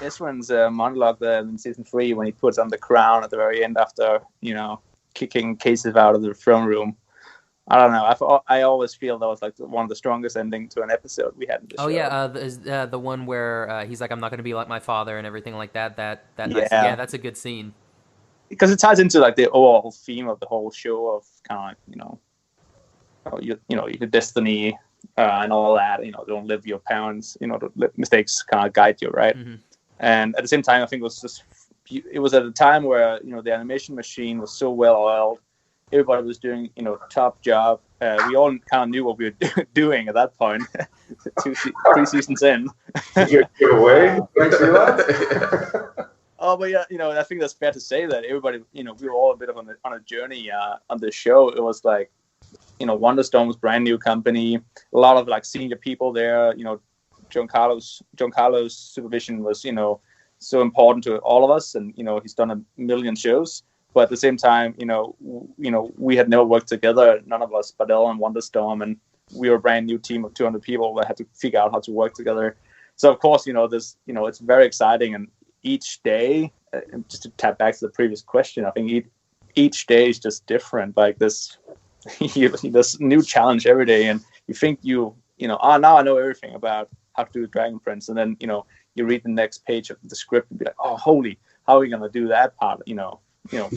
Ezra's monologue there in season 3 when he puts on the crown at the very end after kicking cases out of the throne room? I don't know. I always feel that was like one of the strongest endings to an episode we had in the show. Yeah, the one where he's like, I'm not going to be like my father and everything like that. That's a good scene. Because it ties into like the overall theme of the whole show of kind of your destiny and all that. Don't live your parents. Don't let mistakes kind of guide you, right? Mm-hmm. And at the same time, I think it was at a time where the animation machine was so well oiled. Everybody was doing top job. We all kind of knew what we were doing at that point. 3 seasons in. Give away. Oh, but I think that's fair to say that everybody, we were all a bit of on a journey on the show. It was like, Wonderstone was brand new company. A lot of like senior people there. John Carlos' supervision was so important to all of us, and he's done a million shows. But at the same time, we had never worked together. None of us, Bardel and Wonderstorm, and we were a brand new team of 200 people that had to figure out how to work together. So of course, it's very exciting, and each day, just to tap back to the previous question, I think each day is just different. Like this, there's a new challenge every day, and you think now I know everything about how to do the Dragon Prince, and then you read the next page of the script and be like, oh holy, how are we gonna do that part?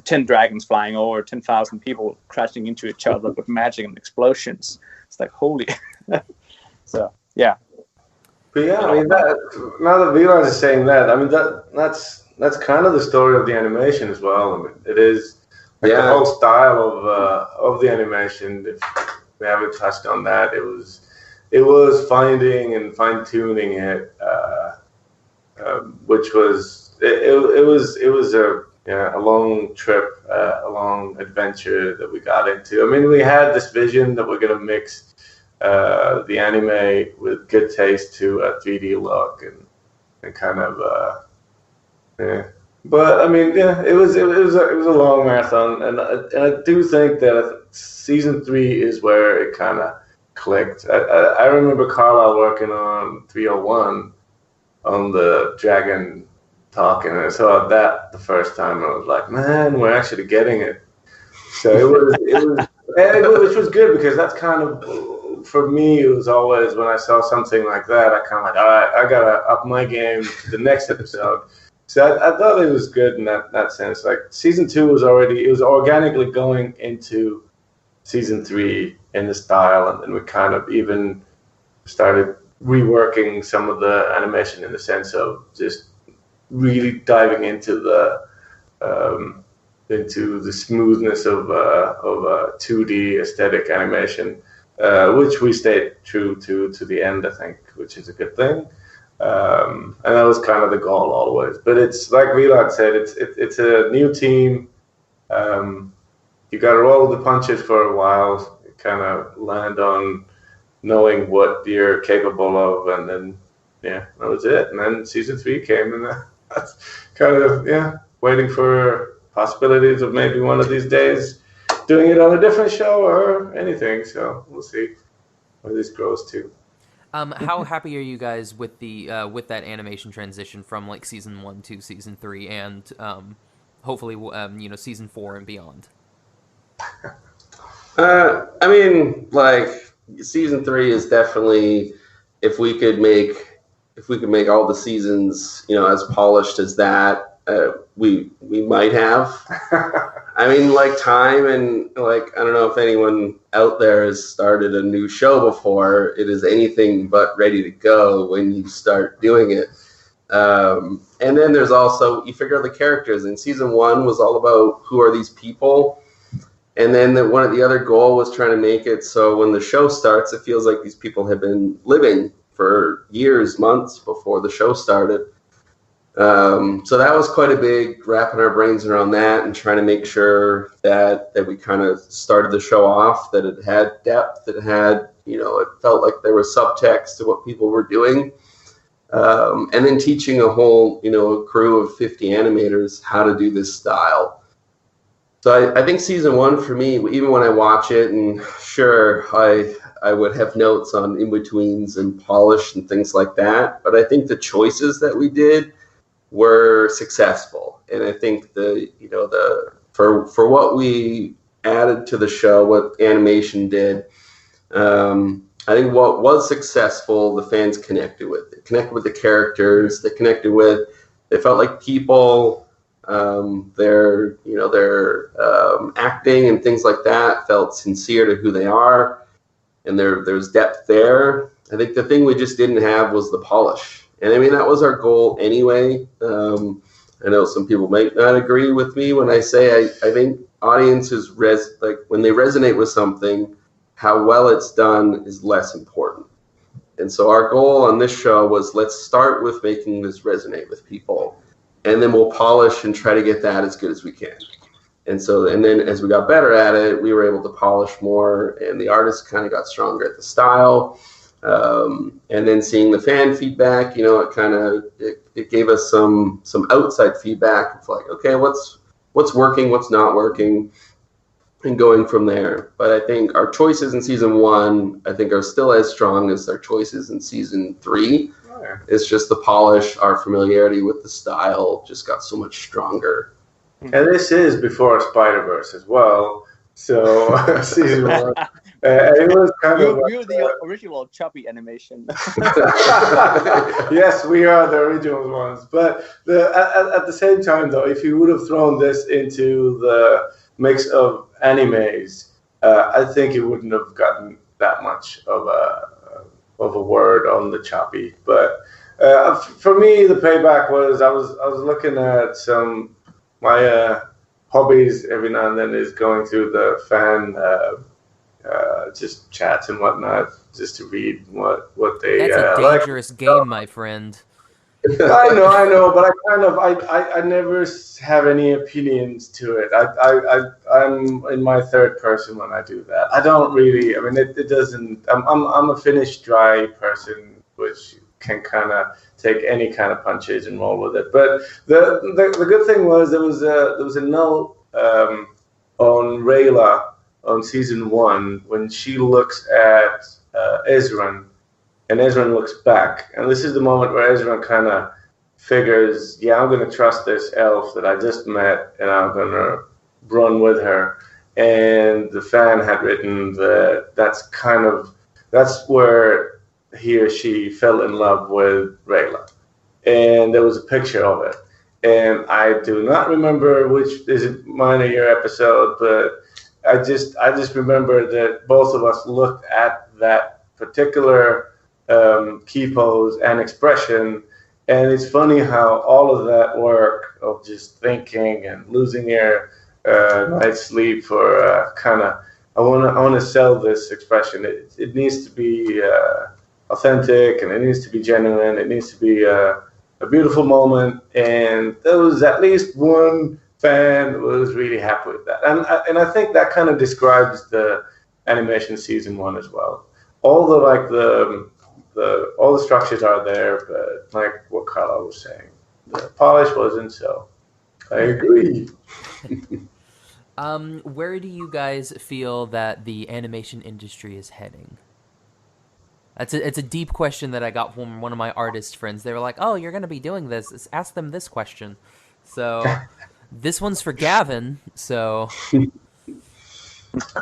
10 dragons flying over, 10,000 people crashing into each other with magic and explosions. It's like holy. So yeah. But yeah, I mean, now that Villads is saying that, I mean that's kind of the story of the animation as well. I mean, it is like the whole style of the animation. If we haven't touched on that, it was finding and fine tuning it, which was it was a long trip, a long adventure that we got into. I mean, we had this vision that we're gonna mix the anime with good taste to a 3D look and kind of But I mean, it was a long marathon, and I do think that season 3 is where it kind of clicked. I remember Carlyle working on 301 on the Dragon talking, and I saw that the first time. I was like, man, we're actually getting it. So it was which was good, because that's kind of, for me, it was always when I saw something like that, I kind of like, all right, I gotta up my game to the next episode. So I thought it was good in that sense. Like season 2 was organically going into season 3 in the style, and then we kind of even started reworking some of the animation in the sense of just really diving into the smoothness of 2D aesthetic animation, which we stayed true to the end, I think, which is a good thing. And that was kind of the goal always. But it's like Villads said, it's a new team. You got to roll the punches for a while, kind of land on knowing what you're capable of, and then that was it. And then season 3 came, and that's kind of waiting for possibilities of maybe one of these days doing it on a different show or anything. So we'll see where this grows to. How happy are you guys with the with that animation transition from like season 1 to season 3, and hopefully season 4 and beyond? I mean, like season 3 is definitely, if we could make all the seasons as polished as that, we might have. I mean, like time, and like, I don't know if anyone out there has started a new show before. It is anything but ready to go when you start doing it. And then there's also, you figure out the characters. And season 1 was all about who are these people. And then one of the other goal was trying to make it so when the show starts, it feels like these people have been living for years, months before the show started. So that was quite a big wrapping our brains around that and trying to make sure that we kind of started the show off, that it had depth, that it had, it felt like there was subtext to what people were doing. And then teaching a whole, a crew of 50 animators how to do this style. So I think season 1 for me, even when I watch it, and sure, I would have notes on in-betweens and polish and things like that, but I think the choices that we did were successful. And I think for what we added to the show, what animation did, I think what was successful, the fans connected with. They connected with the characters. They felt like people. Their acting and things like that felt sincere to who they are, and there's depth there. I think the thing we just didn't have was the polish, and I mean that was our goal anyway. I know some people might not agree with me when I say I think audiences when they resonate with something, how well it's done is less important. And so our goal on this show was, let's start with making this resonate with people, and then we'll polish and try to get that as good as we can. And then as we got better at it, we were able to polish more, and the artists kind of got stronger at the style. And then seeing the fan feedback, it gave us some outside feedback. It's like, okay, what's working, what's not working, and going from there. But I think our choices in season 1, I think, are still as strong as our choices in season 3. It's just the polish, our familiarity with the style just got so much stronger. And this is before Spider-Verse as well. So season 1. It was kind of We're the original choppy animation. Yes, we are the original ones. But at the same time, though, if you would have thrown this into the mix of animes, I think it wouldn't have gotten that much of a word on the choppy. But for me, the payback was I was looking at my hobbies every now and then is going through the fan. Just chats and whatnot, just to read what they That's a dangerous game, my friend. I know, but I never have any opinions to it. I'm in my third person when I do that. I don't really. I mean, it doesn't. I'm a finished dry person, which can kind of take any kind of punches and roll with it. But the good thing was there was a note on Rayla on season 1 when she looks at Ezran, and Ezran looks back, and this is the moment where Ezran kind of figures, yeah, I'm going to trust this elf that I just met, and I'm going to run with her. And the fan had written that that's where he or she fell in love with Rayla, and there was a picture of it. And I do not remember which is it mine or your episode, but I just remember that both of us looked at that particular key pose and expression, and it's funny how all of that work of just thinking and losing your night's sleep for kind of I want to sell this expression. It needs to be authentic, and it needs to be genuine. It needs to be a beautiful moment, and there was at least one fan was really happy with that, and I think that kind of describes the animation season 1 as well. All the all the structures are there, but like what Carlyle was saying, the polish wasn't. So I agree. Where do you guys feel that the animation industry is heading? It's a deep question that I got from one of my artist friends. They were like, "Oh, you're going to be doing this. Ask them this question." So this one's for Gavin. So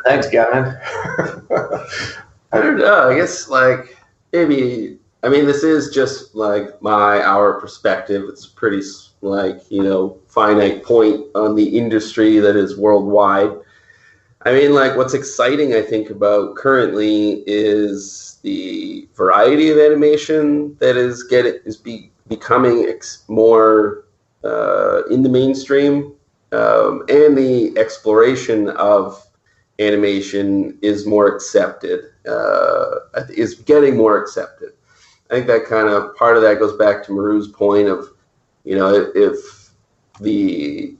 Thanks, Gavin. I don't know. I guess like maybe. I mean, this is just like our perspective. It's pretty finite point on the industry that is worldwide. I mean, like what's exciting, I think, about currently is the variety of animation that is becoming more in the mainstream, and the exploration of animation is more accepted, is getting more accepted. I think that kind of part of that goes back to Meru's point of, if the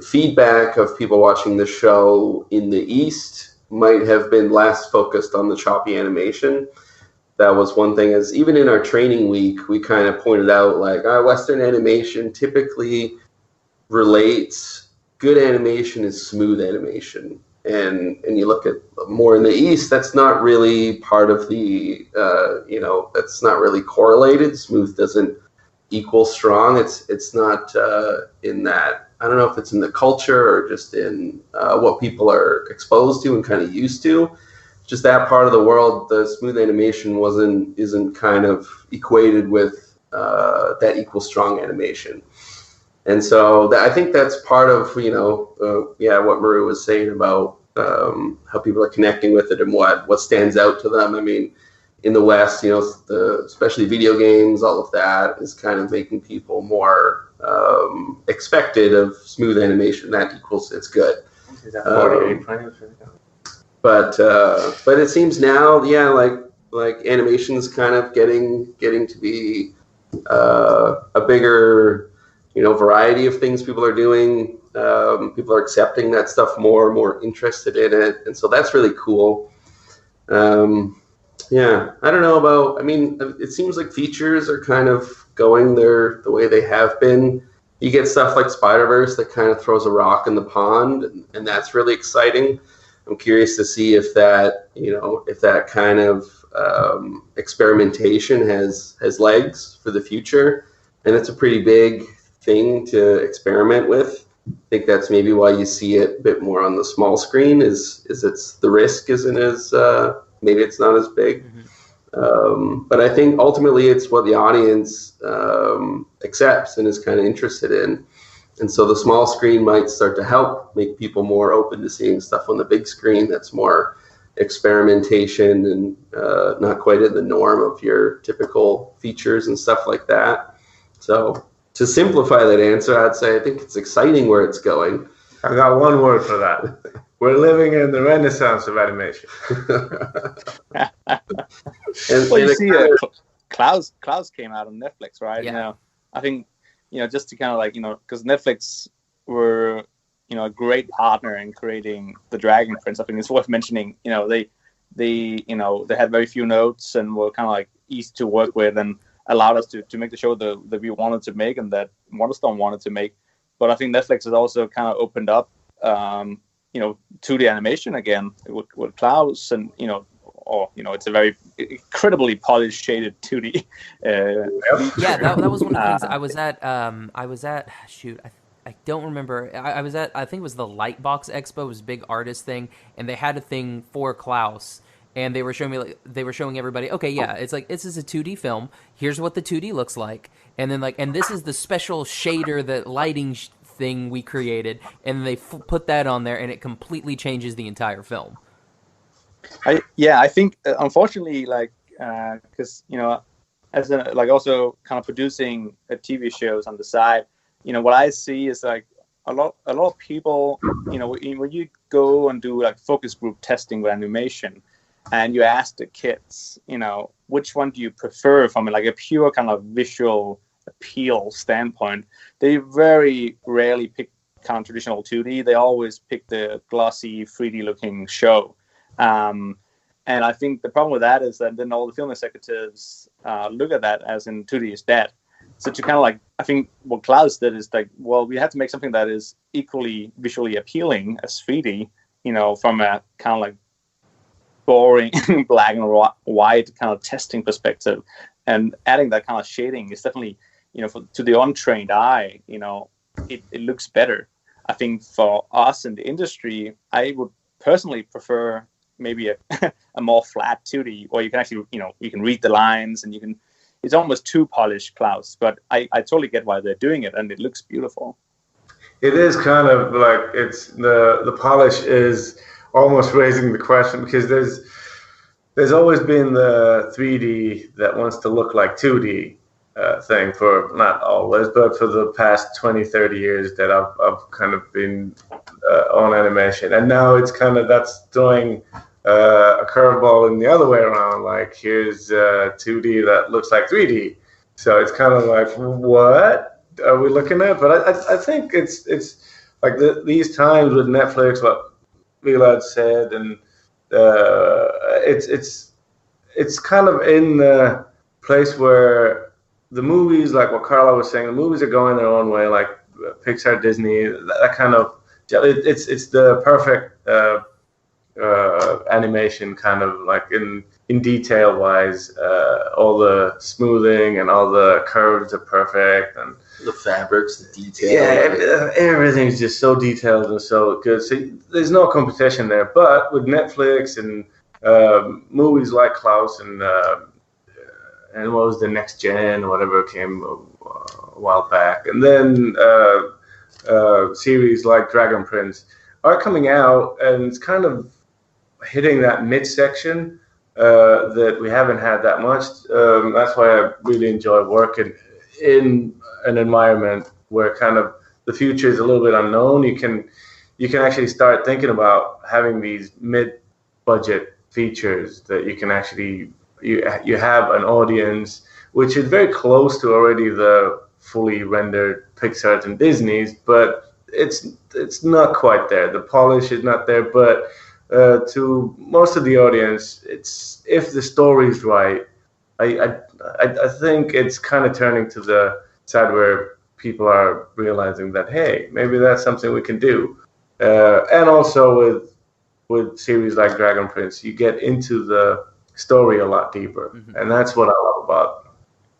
feedback of people watching the show in the East might have been less focused on the choppy animation. That was one thing. As even in our training week, we kind of pointed out like our Western animation typically relates good animation is smooth animation. And you look at more in the East, that's not really part of the, that's not really correlated. Smooth doesn't equal strong. It's not in that. I don't know if it's in the culture or just in what people are exposed to and kind of used to. Just that part of the world, the smooth animation isn't kind of equated with that equal strong animation. And so I think that's part of, what Meru was saying about how people are connecting with it and what stands out to them. I mean, in the West, especially video games, all of that is kind of making people more expected of smooth animation. That equals it's good. But it seems now, like animation's kind of getting to be a bigger, variety of things people are doing. People are accepting that stuff more interested in it, and so that's really cool. I don't know about. I mean, it seems like features are kind of going the way they have been. You get stuff like Spider-Verse that kind of throws a rock in the pond, and that's really exciting. I'm curious to see if that, if that kind of experimentation has legs for the future. And it's a pretty big thing to experiment with. think that's maybe why you see it a bit more on the small screen. Is it's the risk isn't as maybe it's not as big. But I think ultimately it's what the audience accepts and is kind of interested in. And so the small screen might start to help make people more open to seeing stuff on the big screen that's more experimentation and not quite in the norm of your typical features and stuff like that. So to simplify that answer, I'd say I think it's exciting where it's going. I got one word for that. We're living in the renaissance of animation. Well, you see, Klaus came out on Netflix, right? Yeah. I think, just to kind of because Netflix were, a great partner in creating the Dragon Prince. I think it's worth mentioning. They had very few notes and were kind of easy to work with and allowed us to make the show that we wanted to make and that Wonderstone wanted to make. But I think Netflix has also kind of opened up, 2D animation again with Klaus, and it's a very incredibly polished, shaded 2D. Yeah, that was one of the things. I was at. Shoot, I don't remember. I was at. I think it was the Lightbox Expo. It was a big artist thing, and they had a thing for Klaus. And they were showing everybody, okay, yeah, it's this is a 2D film. Here's what the 2D looks like, and then and this is the special shader, the lighting thing we created, and they put that on there, and it completely changes the entire film. I think unfortunately, because as also kind of producing TV shows on the side, what I see is a lot of people, when you go and do focus group testing with animation. And you ask the kids, which one do you prefer from a pure kind of visual appeal standpoint? They very rarely pick kind of traditional 2D. They always pick the glossy 3D looking show. And I think the problem with that is that then all the film executives look at that as in 2D is dead. So to kind of I think what Klaus did is we have to make something that is equally visually appealing as 3D, from a kind of boring black and white kind of testing perspective, and adding that kind of shading is definitely, to the untrained eye, it looks better. I think for us in the industry, I would personally prefer maybe a more flat 2D, where you can actually, you can read the lines and it's almost too polished, Klaus, but I totally get why they're doing it, and it looks beautiful. It is kind of it's the polish is almost raising the question, because there's always been the 3D that wants to look like 2D thing for, not always, but for the past 20, 30 years that I've kind of been on animation. And now it's kind of, that's throwing a curveball in the other way around, here's 2D that looks like 3D. So it's kind of what are we looking at? But I think it's these times with Netflix, what Villads said, and it's kind of in the place where the movies, like what Carlyle was saying, the movies are going their own way, like Pixar, Disney, that kind of, it's the perfect animation, kind of in detail wise, all the smoothing and all the curves are perfect, and the fabrics, the detail. Yeah, everything's just so detailed and so good. So there's no competition there. But with Netflix and movies like Klaus and what was the Next Gen or whatever came a while back, and then series like Dragon Prince are coming out, and it's kind of hitting that midsection that we haven't had that much. That's why I really enjoy working in an environment where kind of the future is a little bit unknown. You can actually start thinking about having these mid-budget features that you can actually you have an audience which is very close to already the fully rendered Pixar's and Disney's, but it's not quite there. The polish is not there, but to most of the audience, it's, if the story's right, I think it's kind of turning to the side where people are realizing that, hey, maybe that's something we can do. And also with series like Dragon Prince, you get into the story a lot deeper. Mm-hmm. And that's what I love about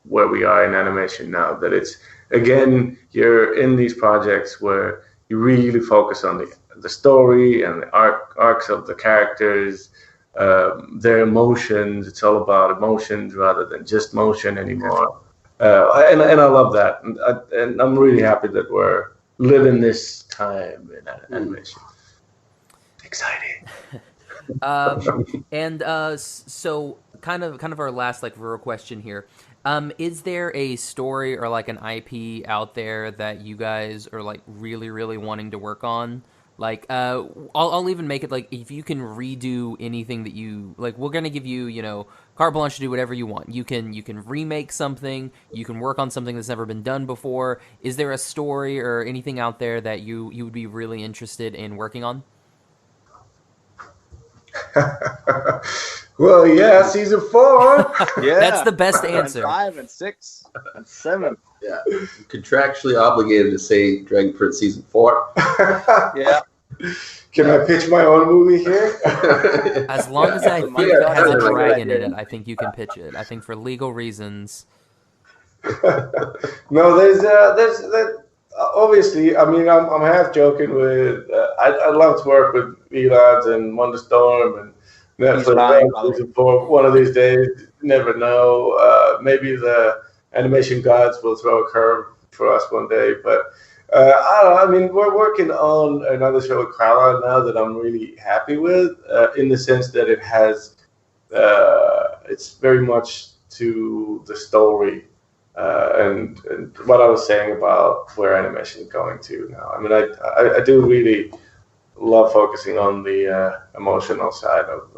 where we are in animation now, that it's, again, you're in these projects where you really focus on the story and the arcs of the characters, their emotions. It's all about emotions rather than just motion anymore. And I love that, and I'm really happy that we're living this time in animation. Exciting. So kind of our last like real question here. Is there a story or like an IP out there that you guys are like really, really wanting to work on? Like, I'll even make it like if you can redo anything that you like, we're gonna give you, you know, carte blanche to do whatever you want. You can remake something. You can work on something that's never been done before. Is there a story or anything out there that you would be really interested in working on? Well, yeah, season 4. Yeah, That's the best answer. And 5 and 6 and 7. Yeah, contractually obligated to say Dragon Prince season 4. Yeah. Can I pitch my own movie here? As long as I think it has a dragon in it, I think you can pitch it. I think for legal reasons. No, there's obviously. I mean, I'm half joking with. I'd love to work with Villads and Wonderstorm and Netflix for one of these days. Never know. Maybe the animation gods will throw a curve for us one day, but. I don't know. I mean, we're working on another show with Carlyle now that I'm really happy with, in the sense that it has, it's very much to the story, and what I was saying about where animation is going to now. I mean, I do really love focusing on the emotional side of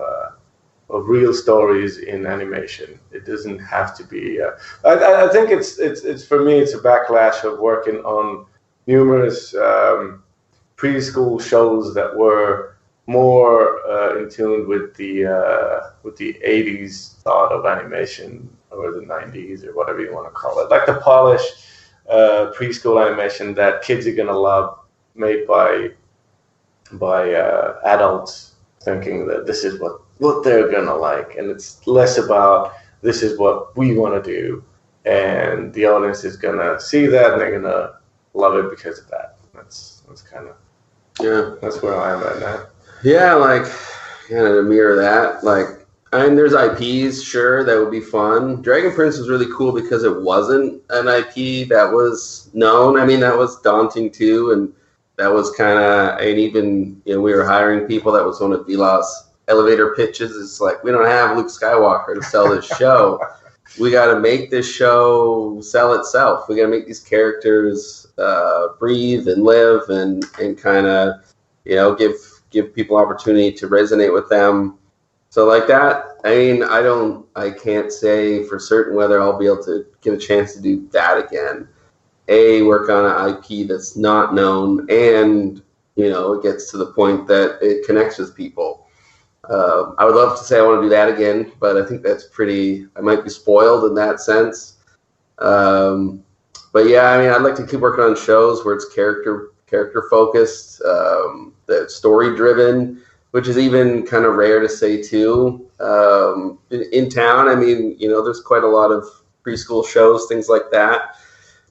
real stories in animation. It doesn't have to be. I think it's for me, it's a backlash of working on numerous preschool shows that were more in tune with the 80s thought of animation, or the 90s, or whatever you want to call it, like the polished preschool animation that kids are gonna love, made by adults thinking that this is what they're gonna like, and it's less about this is what we want to do, and the audience is gonna see that and they're gonna love it because of that. That's kind of that's where I am right now. Yeah, like kind of to mirror that. Like, I mean, there's IPs, sure, that would be fun. Dragon Prince was really cool because it wasn't an IP that was known. I mean, that was daunting too, and that was kind of, and even we were hiring people. That was one of Vilas' elevator pitches. It's like, we don't have Luke Skywalker to sell this show. We got to make this show sell itself. We got to make these characters breathe and live, and kind of give people opportunity to resonate with them. So like that, I mean, I can't say for certain whether I'll be able to get a chance to do that again. Work on an IP that's not known, and it gets to the point that it connects with people. I would love to say I want to do that again, but I think I might be spoiled in that sense. But yeah, I mean, I'd like to keep working on shows where it's character focused, that's story driven, which is even kind of rare to say too. In town, I mean, there's quite a lot of preschool shows, things like that.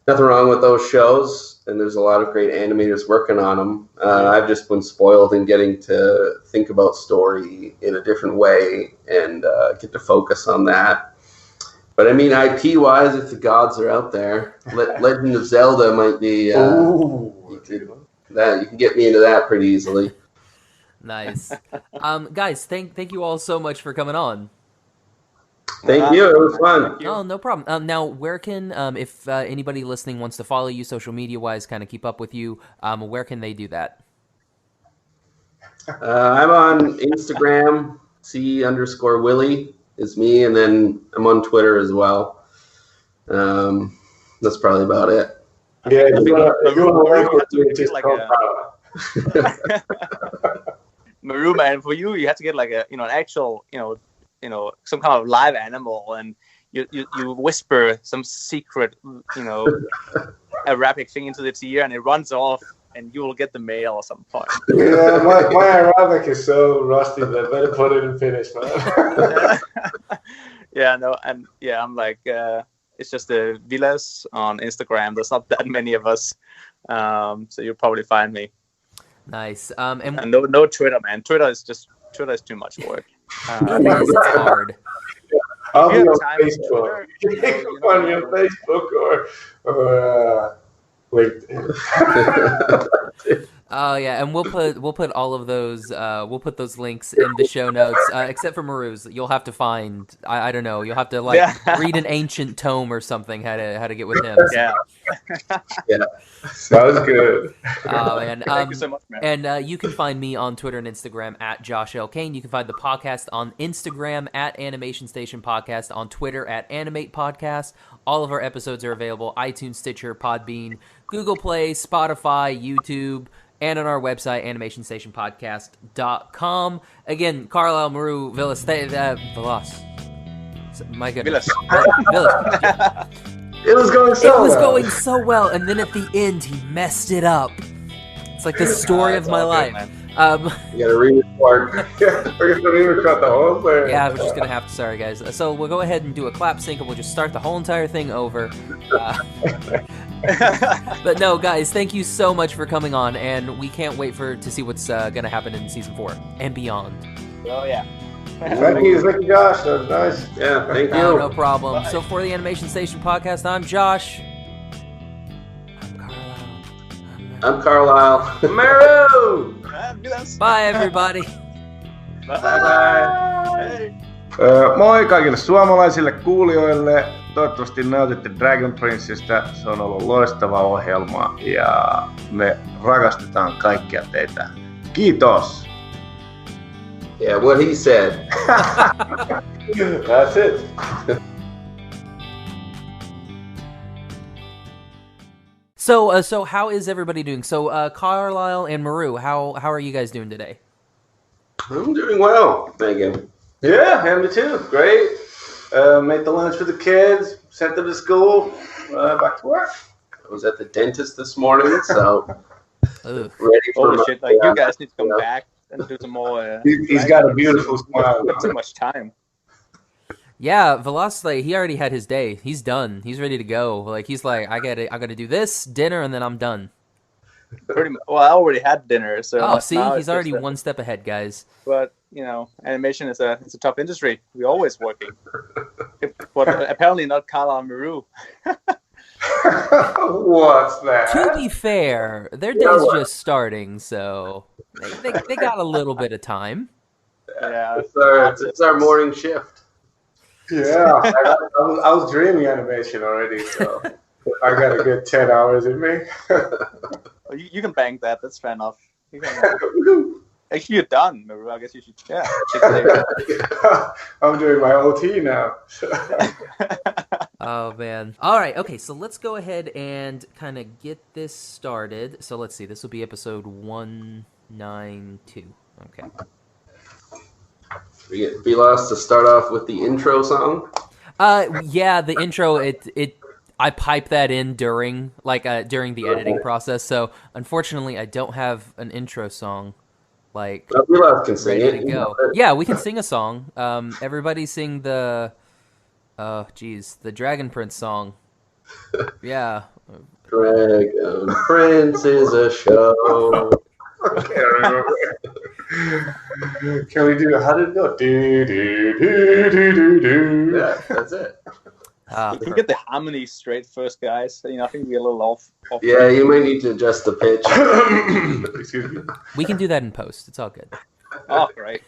Nothing wrong with those shows, and there's a lot of great animators working on them. I've just been spoiled in getting to think about story in a different way and get to focus on that. But I mean, IP-wise, if the gods are out there, Legend of Zelda might be. You can get me into that pretty easily. Nice, guys. Thank you all so much for coming on. Thank you. It was fun. Oh, no problem. Now, where can if anybody listening wants to follow you social media-wise, kind of keep up with you, where can they do that? I'm on Instagram. C_Willie is me, and then I'm on Twitter as well. That's probably about it. Yeah, if you want to work with me, just Meruan, man, for you have to get like an actual some kind of live animal, and you whisper some secret Arabic thing into its ear, and it runs off, and you will get the mail at some point. Yeah, my Arabic is so rusty that I better put it in Finnish, man. Yeah, no, and yeah, I'm like, it's just the Villads on Instagram. There's not that many of us, so you'll probably find me. Nice. And no Twitter, man. Twitter is too much work. It is. It's hard. I'll be you have on time Facebook. for You can find me on Facebook or LinkedIn. Oh yeah, and we'll put all of those we'll put those links in the show notes, except for Meru's. You'll have to find I don't know, you'll have to read an ancient tome or something how to get with him. Yeah. Yeah. Sounds good. Oh man. Thank you so much, man. And you can find me on Twitter and Instagram at Josh L. Kane. You can find the podcast on Instagram at Animation Station Podcast, on Twitter at Animate Podcast. All of our episodes are available iTunes, Stitcher, Podbean, Google Play, Spotify, YouTube, and on our website, animationstationpodcast.com. Again, Carlyle, Meru, Villads. My goodness. Villads. It was going so well. It was going so well, and then at the end, he messed it up. It's like the story of my life. You gotta re-record. We're gonna re-record the whole thing. Yeah, we're just gonna have to. Sorry, guys. So we'll go ahead and do a clap sync, and we'll just start the whole entire thing over. But no, guys, thank you so much for coming on, and we can't wait to see what's gonna happen in season 4 and beyond. Oh yeah. Thank you, Josh. That was nice. Yeah, thank you. No problem. Bye. So for the Animation Station Podcast, I'm Josh. I'm Carlyle. Meru! Bye, everybody. Bye. Moi kaikille suomalaisille kuulijoille. Toivottavasti nautitte Dragon Princeistä. Se on ollut loistava ohjelma ja me rakastetaan kaikkia teitä. Kiitos! Yeah, what he said. That's it. So how is everybody doing? So Carlyle and Meru, how are you guys doing today? I'm doing well, thank you. Yeah, me too. Great. Made the lunch for the kids, sent them to school, back to work. I was at the dentist this morning, so ready for holy shit! Like you guys need to come back and do some more. He's got a beautiful smile. Not too much time. Yeah, Villads, like, he already had his day. He's done. He's ready to go. Like, he's like, I gotta do this dinner and then I'm done. Pretty much. Well, I already had dinner, so. Oh, see, he's already one step ahead, guys. But you know, animation is a tough industry. We're always working. But apparently not Carlyle and Meru. What's that? To be fair, their day's just starting, so they got a little bit of time. Yeah, it's our morning shift. Yeah, I was dreaming animation already, so I got a good 10 hours in me. You can bank that. That's fair enough. You can, actually, you're done, Meru. I guess you should. Yeah. I'm doing my OT now. Oh, man. All right. Okay, so let's go ahead and kind of get this started. So let's see. This will be episode 192. Okay. We get Villads to start off with the intro song. Yeah, the intro. I pipe that in during the editing process. So unfortunately, I don't have an intro song. Villads can sing ready it. to go. Yeah, we can sing a song. Everybody sing the the Dragon Prince song. Yeah. Dragon Prince is a show. I can't remember. Can we do how did it go? Do do do do do do. Yeah, that's it. You can get the harmony straight first, guys. You know, I think we're a little off. Yeah, you might need to adjust the pitch. Excuse me. We can do that in post. It's all good. Oh, great.